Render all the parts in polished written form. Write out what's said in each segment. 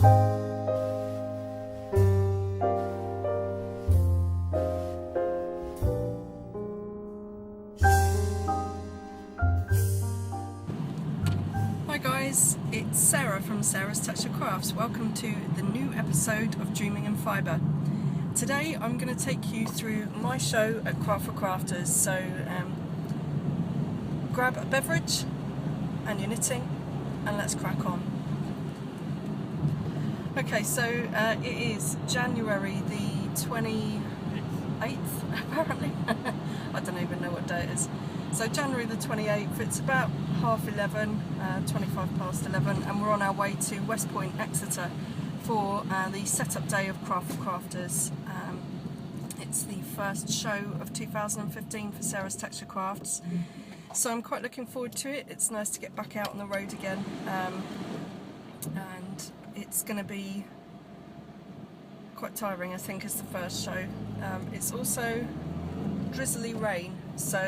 Hi guys, it's Sarah from Sara's Touch of Crafts. Welcome to the new episode of Dreaming in Fibre. Today I'm going to take you through my show at Craft4Crafters, so grab a beverage and your knitting and let's crack on. Okay, so it is January the 28th apparently. I don't even know what day it is. So January the 28th, it's about 11:30, 25 past 11, and we're on our way to West Point, Exeter for the setup day of Craft4Crafters. It's the first show of 2015 for Sara's Texture Crafts, so I'm quite looking forward to it. It's nice to get back out on the road again, and it's going to be quite tiring, I think, as the first show. It's also drizzly rain, so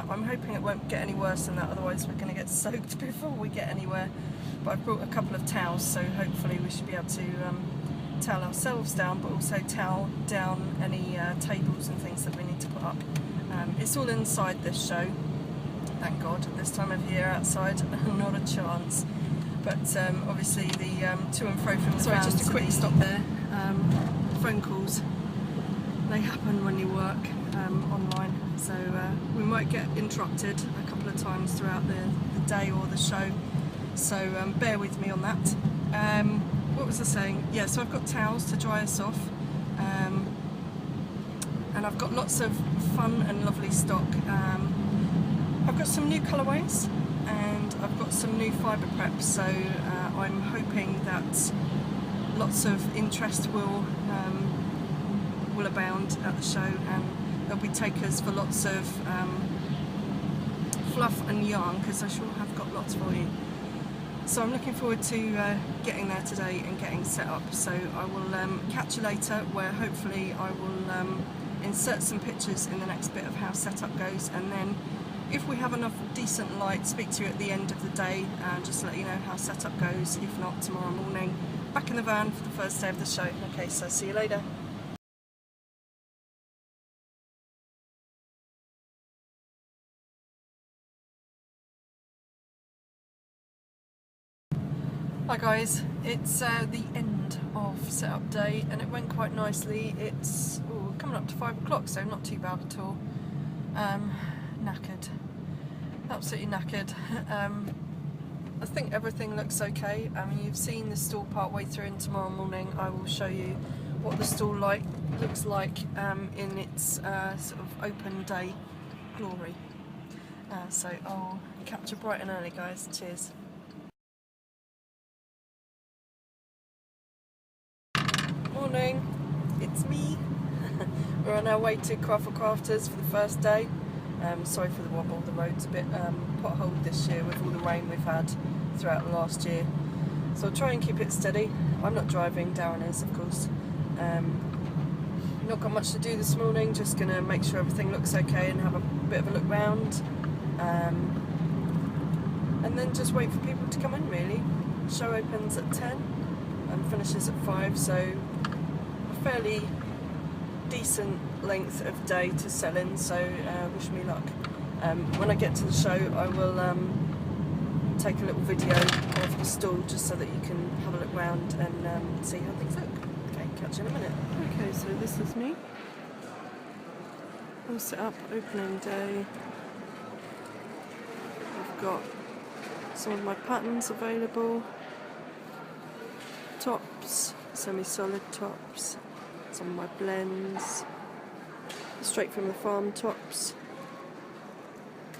I'm hoping it won't get any worse than that, otherwise we're going to get soaked before we get anywhere. But I've brought a couple of towels, so hopefully we should be able to towel ourselves down, but also towel down any tables and things that we need to put up. It's all inside this show, thank God. At this time of year outside, not a chance. But obviously the to and fro from the Sorry, vans, just a quick stop there. phone calls, they happen when you work online, so we might get interrupted a couple of times throughout the day or the show, so bear with me on that. What was I saying? Yeah, so I've got towels to dry us off, and I've got lots of fun and lovely stock. I've got some new colourways and I've got some new fibre preps, so I'm hoping that lots of interest will abound at the show, and there'll be takers for lots of fluff and yarn, because I sure have got lots for you. So I'm looking forward to getting there today and getting set up. So I will catch you later, where hopefully I will insert some pictures in the next bit of how setup goes, and then if we have enough decent light, speak to you at the end of the day and just let you know how setup goes. If not, tomorrow morning, back in the van for the first day of the show. Okay, so see you later. Hi guys, it's the end of setup day and it went quite nicely. It's coming up to 5 o'clock, so not too bad at all. Knackered, absolutely knackered. I think everything looks okay. I mean, you've seen the stall part way through, and tomorrow morning I will show you what the stall looks like in its sort of open day glory. So I'll capture bright and early, guys. Cheers. Morning, it's me. We're on our way to Craft4Crafters for the first day. Sorry for the wobble, the road's a bit potholed this year with all the rain we've had throughout the last year. So I'll try and keep it steady. I'm not driving, Darren is, of course. Not got much to do this morning, just going to make sure everything looks okay and have a bit of a look round. And then just wait for people to come in, really. The show opens at 10 and finishes at 5, so a fairly decent length of day to sell in, so wish me luck. When I get to the show, I will take a little video of the stall just so that you can have a look round and see how things look. Okay, catch you in a minute. Okay, so this is me. All set up, opening day. I've got some of my patterns available. Tops, semi-solid tops, some of my blends, straight from the farm tops,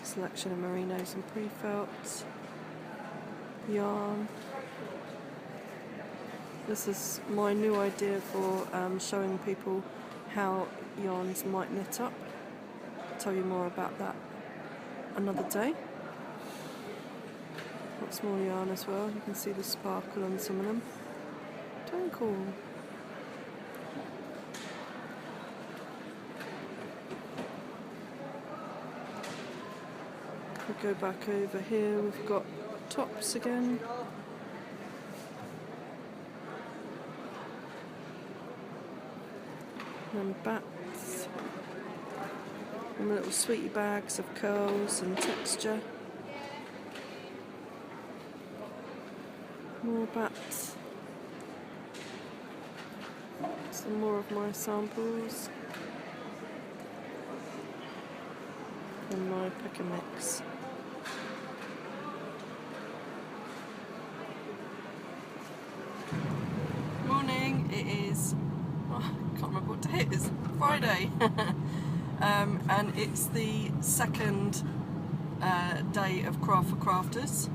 selection of merinos and pre-felts, yarn. This is my new idea for showing people how yarns might knit up. I'll tell you more about that another day. Lots more yarn as well, you can see the sparkle on some of them. Don't cool. If we go back over here, we've got tops again. and bats, and little sweetie bags of curls and texture. More bats. Some more of my samples. And my pick and mix. Morning, it is, I can't remember what day it is, Friday. And it's the second day of Craft4Crafters.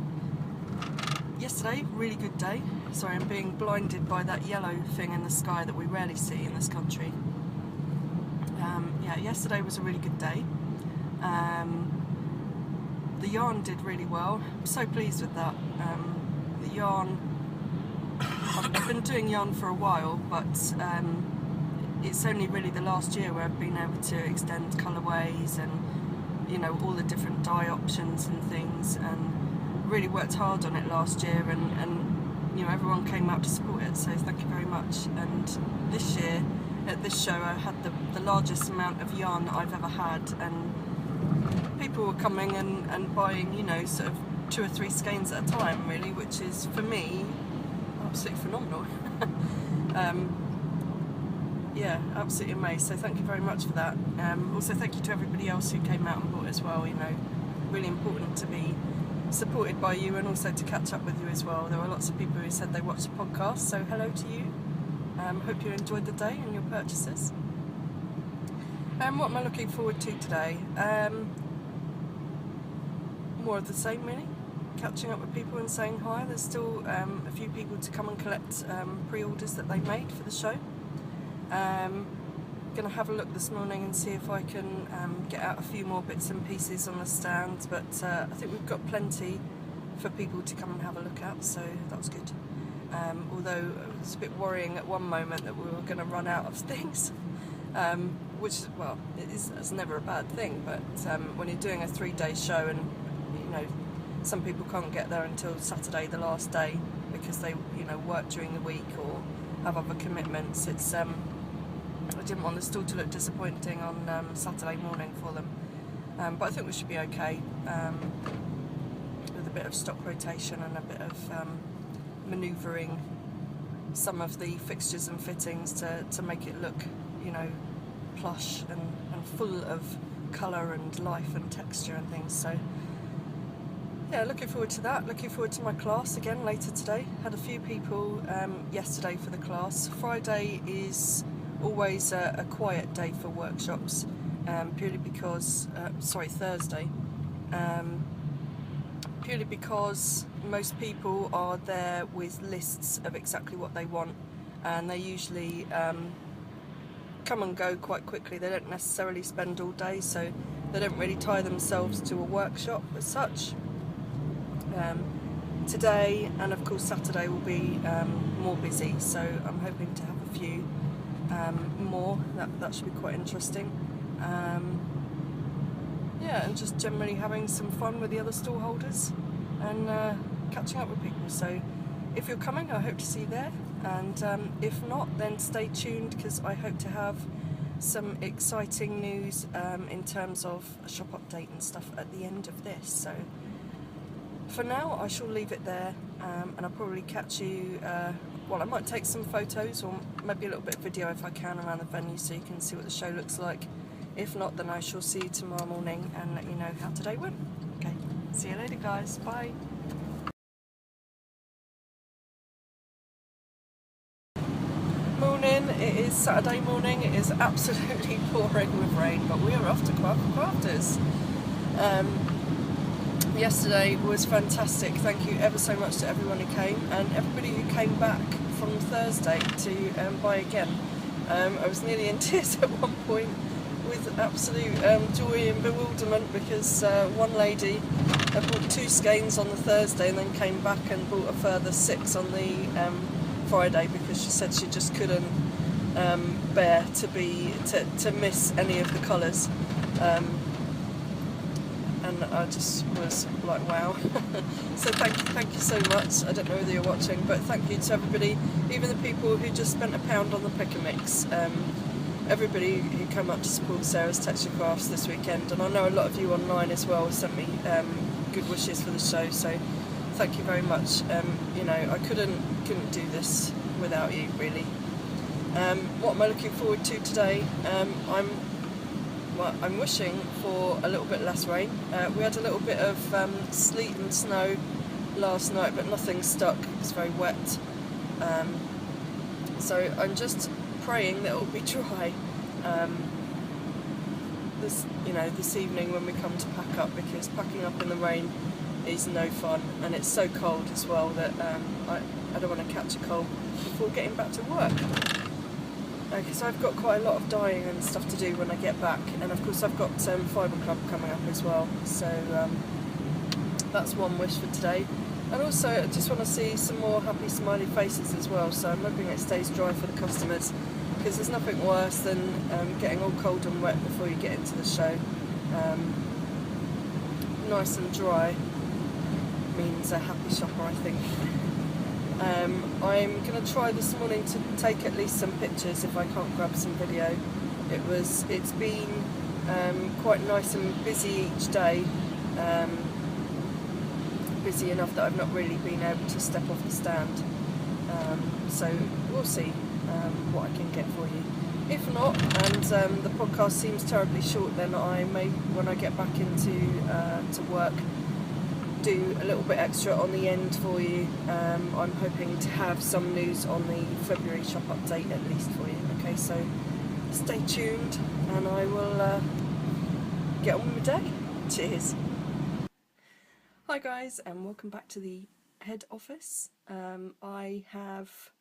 Yesterday, really good day. Sorry, I'm being blinded by that yellow thing in the sky that we rarely see in this country. Yeah, yesterday was a really good day. The yarn did really well. I'm so pleased with that. The yarn, I've been doing yarn for a while, but it's only really the last year where I've been able to extend colourways and, you know, all the different dye options and things, and really worked hard on it last year, and you know, everyone came out to support it, so thank you very much. And this year at this show I had the largest amount of yarn that I've ever had, and people were coming and buying, you know, sort of 2 or 3 skeins at a time really, which is for me absolutely phenomenal. Yeah, absolutely amazed, so thank you very much for that. Also thank you to everybody else who came out and bought as well, you know, really important to be supported by you and also to catch up with you as well. There were lots of people who said they watched the podcast, so hello to you. Hope you enjoyed the day and your purchases. What am I looking forward to today? More of the same really, catching up with people and saying hi. There's still a few people to come and collect pre-orders that they made for the show. Going to have a look this morning and see if I can get out a few more bits and pieces on the stand, but I think we've got plenty for people to come and have a look at, so that's good. Although it was a bit worrying at one moment that we were going to run out of things, which, well, it's never a bad thing, but when you're doing a 3-day show and, you know, some people can't get there until Saturday, the last day, because they, you know, work during the week or have other commitments, it's I didn't want the stall to look disappointing on Saturday morning for them, but I think we should be okay with a bit of stock rotation and a bit of manoeuvring some of the fixtures and fittings to make it look, you know, plush and full of colour and life and texture and things. So yeah, looking forward to that. Looking forward to my class again later today. Had a few people yesterday for the class. Friday is always a quiet day for workshops, purely because, Thursday, purely because most people are there with lists of exactly what they want, and they usually come and go quite quickly. They don't necessarily spend all day, so they don't really tie themselves to a workshop as such. Today and of course Saturday will be more busy, so I'm hoping to have a few more. That should be quite interesting. Yeah, and just generally having some fun with the other stall holders and catching up with people. So if you're coming, I hope to see you there, and if not, then stay tuned, because I hope to have some exciting news in terms of a shop update and stuff at the end of this. So for now I shall leave it there, and I'll probably catch you, well, I might take some photos or maybe a little bit of video if I can around the venue so you can see what the show looks like. If not, then I shall see you tomorrow morning and let you know how today went. Okay, see you later guys, bye. Morning, it is Saturday morning. It is absolutely pouring with rain, but we are off to Craft4Crafters. Yesterday was fantastic. Thank you ever so much to everyone who came, and everybody who came back from Thursday to buy again. I was nearly in tears at one point with absolute joy and bewilderment, because one lady bought 2 skeins on the Thursday and then came back and bought a further 6 on the Friday, because she said she just couldn't bear to miss any of the colours. And I just was like, wow. So thank you so much. I don't know whether you're watching, but thank you to everybody, even the people who just spent £1 on the pick and mix. everybody who came up to support Sarah's Texture Crafts this weekend, and I know a lot of you online as well sent me good wishes for the show, so thank you very much. You know, I couldn't do this without you, really. What am I looking forward to today? I'm wishing for a little bit less rain. We had a little bit of sleet and snow last night, but nothing stuck. It's very wet. So I'm just praying that it will be dry this evening when we come to pack up, because packing up in the rain is no fun, and it's so cold as well that I don't want to catch a cold before getting back to work. Because I've got quite a lot of dyeing and stuff to do when I get back, and of course I've got Fibre Club coming up as well, so that's one wish for today. And also I just want to see some more happy smiley faces as well, so I'm hoping it stays dry for the customers, because there's nothing worse than getting all cold and wet before you get into the show. Nice and dry means a happy shopper, I think. I'm going to try this morning to take at least some pictures if I can't grab some video. It's been quite nice and busy each day, busy enough that I've not really been able to step off the stand, so we'll see what I can get for you. If not, and the podcast seems terribly short, then I may, when I get back into to work, do a little bit extra on the end for you. I'm hoping to have some news on the February shop update at least for you. Okay, so stay tuned, and I will get on with my day. Cheers. Hi guys, and welcome back to the head office. I have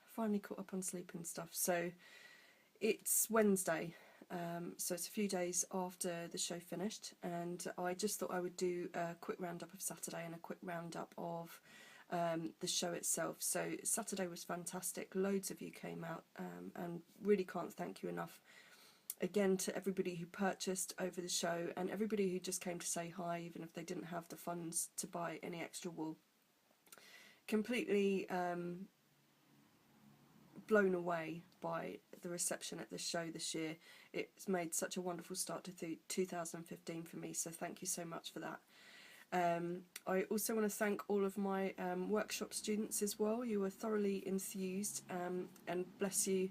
finally caught up on sleep and stuff. So it's Wednesday. So it's a few days after the show finished, and I just thought I would do a quick roundup of Saturday and a quick roundup of the show itself. So Saturday was fantastic. Loads of you came out, and really can't thank you enough again to everybody who purchased over the show, and everybody who just came to say hi, even if they didn't have the funds to buy any extra wool. Completely blown away by the reception at the show this year. It's made such a wonderful start to 2015 for me, so thank you so much for that. I also want to thank all of my workshop students as well. You were thoroughly enthused, and bless you.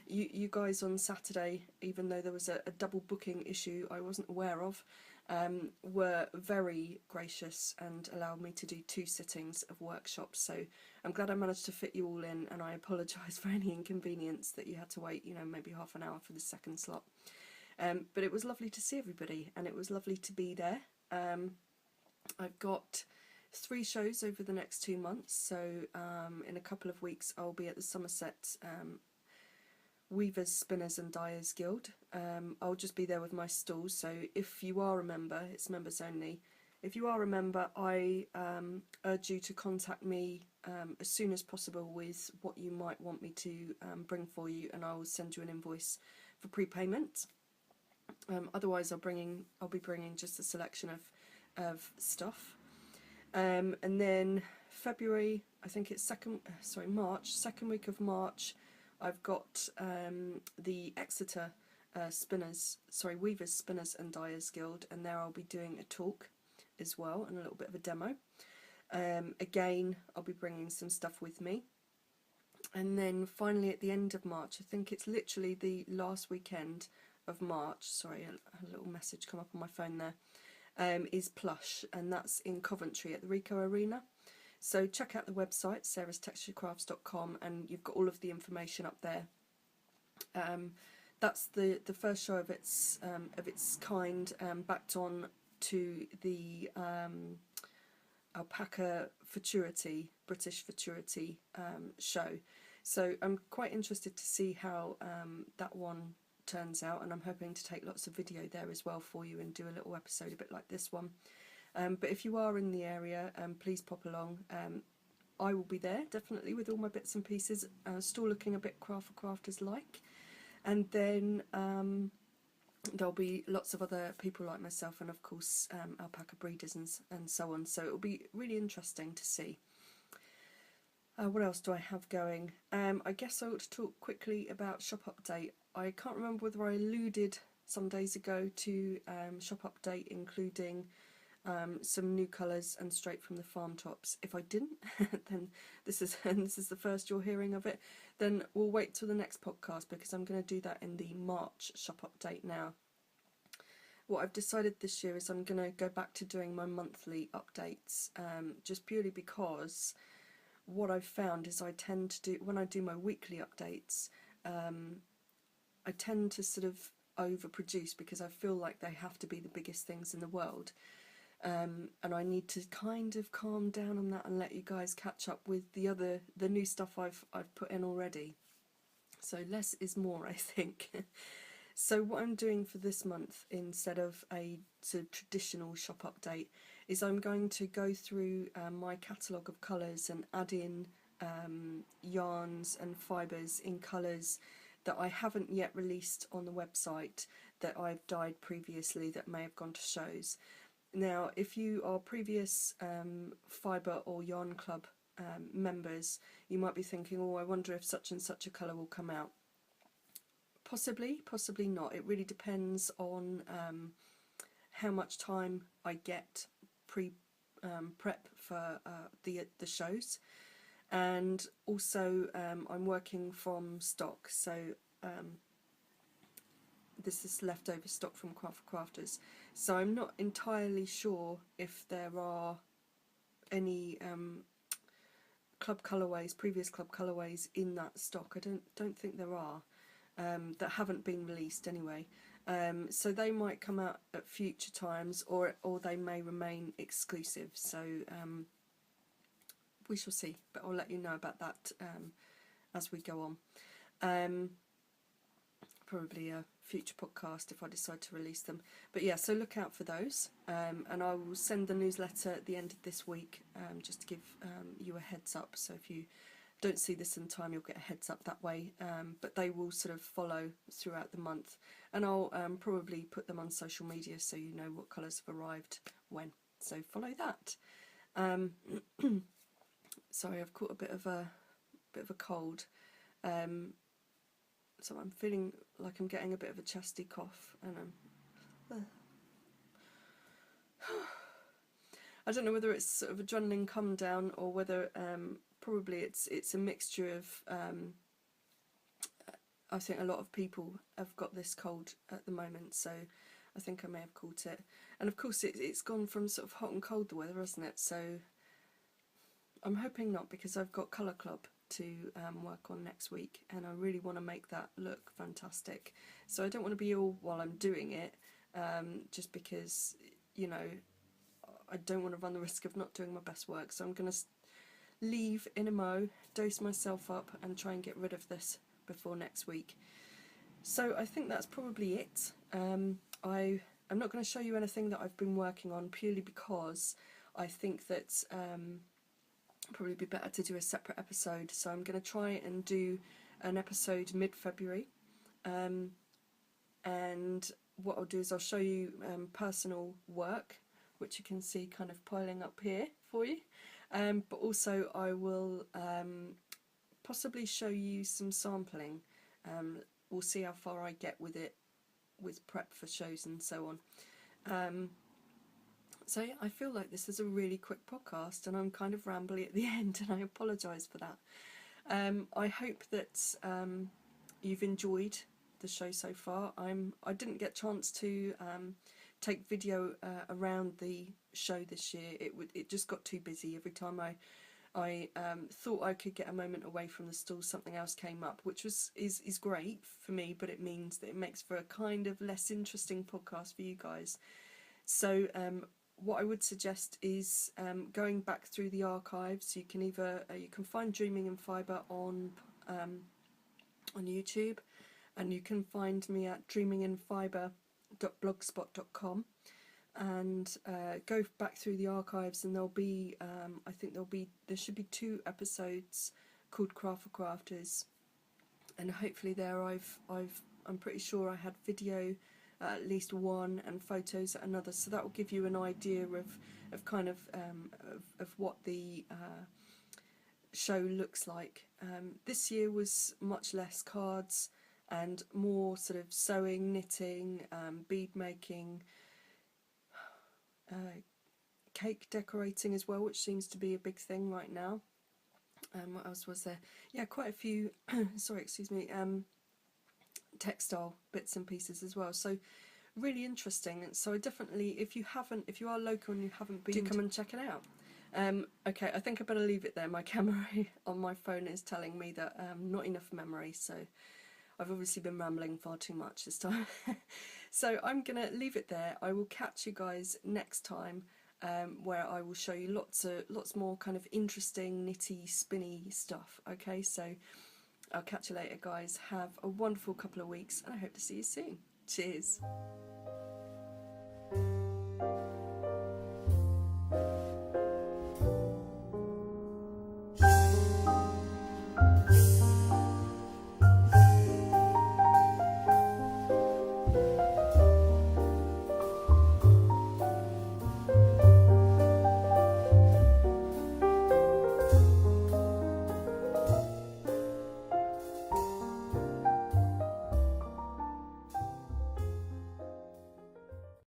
You guys on Saturday, even though there was a double booking issue I wasn't aware of, were very gracious and allowed me to do 2 sittings of workshops. So I'm glad I managed to fit you all in, and I apologise for any inconvenience that you had to wait, maybe half an hour for the second slot. But it was lovely to see everybody, and it was lovely to be there. I've got 3 shows over the next 2 months, so in a couple of weeks I'll be at the Somerset Weavers, Spinners and Dyers Guild. I'll just be there with my stall, so if you are a member, it's members only. If you are a member, I urge you to contact me as soon as possible with what you might want me to bring for you, and I will send you an invoice for prepayment. Otherwise I'll be bringing just a selection of stuff. And then February, I think it's March, second week of March, I've got the Exeter Weavers, Spinners and Dyers Guild, and there I'll be doing a talk as well and a little bit of a demo. Again, I'll be bringing some stuff with me. And then finally at the end of March, I think it's literally the last weekend of March, sorry, a little message come up on my phone there, is Plush, and that's in Coventry at the Rico Arena. So check out the website, sarastexturecrafts.com, and you've got all of the information up there. That's the first show of its kind, backed on to the Alpaca Futurity, British Futurity show. So I'm quite interested to see how that one turns out, and I'm hoping to take lots of video there as well for you and do a little episode a bit like this one. But if you are in the area, please pop along. I will be there, definitely, with all my bits and pieces, still looking a bit Craft4Crafters like. And then there'll be lots of other people like myself, and of course alpaca breeders and so on. So it'll be really interesting to see. What else do I have going? I guess I ought to talk quickly about shop update. I can't remember whether I alluded some days ago to shop update, including some new colours and straight from the farm tops. If I didn't, then this is the first you're hearing of it. Then we'll wait till the next podcast, because I'm going to do that in the March shop update now. What I've decided this year is I'm going to go back to doing my monthly updates, just purely because what I've found is I tend to do, when I do my weekly updates, I tend to sort of overproduce, because I feel like they have to be the biggest things in the world. And I need to kind of calm down on that and let you guys catch up with the new stuff I've put in already. So less is more, I think. So what I'm doing for this month, instead of a sort of traditional shop update, is I'm going to go through my catalogue of colours and add in yarns and fibres in colours that I haven't yet released on the website, that I've dyed previously, that may have gone to shows. Now, if you are previous Fibre or Yarn Club members, you might be thinking, oh, I wonder if such and such a colour will come out. Possibly, possibly not. It really depends on how much time I get prep for the shows, and also I'm working from stock, so this is leftover stock from Craft4Crafters. So I'm not entirely sure if there are any club colourways, previous club colourways in that stock. I don't think there are. That haven't been released anyway, so they might come out at future times, or they may remain exclusive, so we shall see, but I'll let you know about that as we go on. Probably a future podcast if I decide to release them, but yeah, so look out for those, and I will send the newsletter at the end of this week, just to give you a heads up, so if you don't see this in time, you'll get a heads up that way, but they will sort of follow throughout the month, and I'll probably put them on social media so you know what colours have arrived when, so follow that. Sorry, I've caught a bit of a cold, so I'm feeling like I'm getting a bit of a chesty cough, and I don't know whether it's sort of adrenaline come down, or whether probably it's a mixture of I think a lot of people have got this cold at the moment, so I think I may have caught it. And of course it's gone from sort of hot and cold, the weather, hasn't it? So I'm hoping not, because I've got Colour Club to work on next week, and I really want to make that look fantastic. So I don't want to be ill while I'm doing it, just because, you know, I don't want to run the risk of not doing my best work. So I'm going to leave in a mo, dose myself up, and try and get rid of this before next week. So I think that's probably it. I'm not going to show you anything that I've been working on, purely because I think that probably be better to do a separate episode. So I'm going to try and do an episode mid-February, and what I'll do is I'll show you personal work, which you can see kind of piling up here for you, but also I will possibly show you some sampling. We'll see how far I get with it, with prep for shows and so on. So yeah, I feel like this is a really quick podcast, and I'm kind of rambly at the end, and I apologise for that. I hope that you've enjoyed the show so far. I didn't get a chance to take video around the show this year. It just got too busy. Every time I thought I could get a moment away from the stall, something else came up, which is great for me, but it means that it makes for a kind of less interesting podcast for you guys. So what I would suggest is going back through the archives. You can either you can find Dreaming in Fibre on YouTube, and you can find me at dreaminginfibre.blogspot.com, and go back through the archives, and there'll be I think there should be 2 episodes called Craft4Crafters, and hopefully there I'm pretty sure I had video at least one, and photos at another, so that will give you an idea of kind of what the show looks like. This year was much less cards and more sort of sewing, knitting, bead making, cake decorating as well, which seems to be a big thing right now. What else was there? Yeah, quite a few sorry, excuse me, textile bits and pieces as well. So really interesting. And so definitely, if you are local and you haven't been, do come and check it out. Okay, I think I better leave it there. My camera on my phone is telling me that not enough memory, so I've obviously been rambling far too much this time. So I'm gonna leave it there. I will catch you guys next time, where I will show you lots more kind of interesting knitty spinny stuff. Okay, so I'll catch you later, guys. Have a wonderful couple of weeks, and I hope to see you soon. Cheers.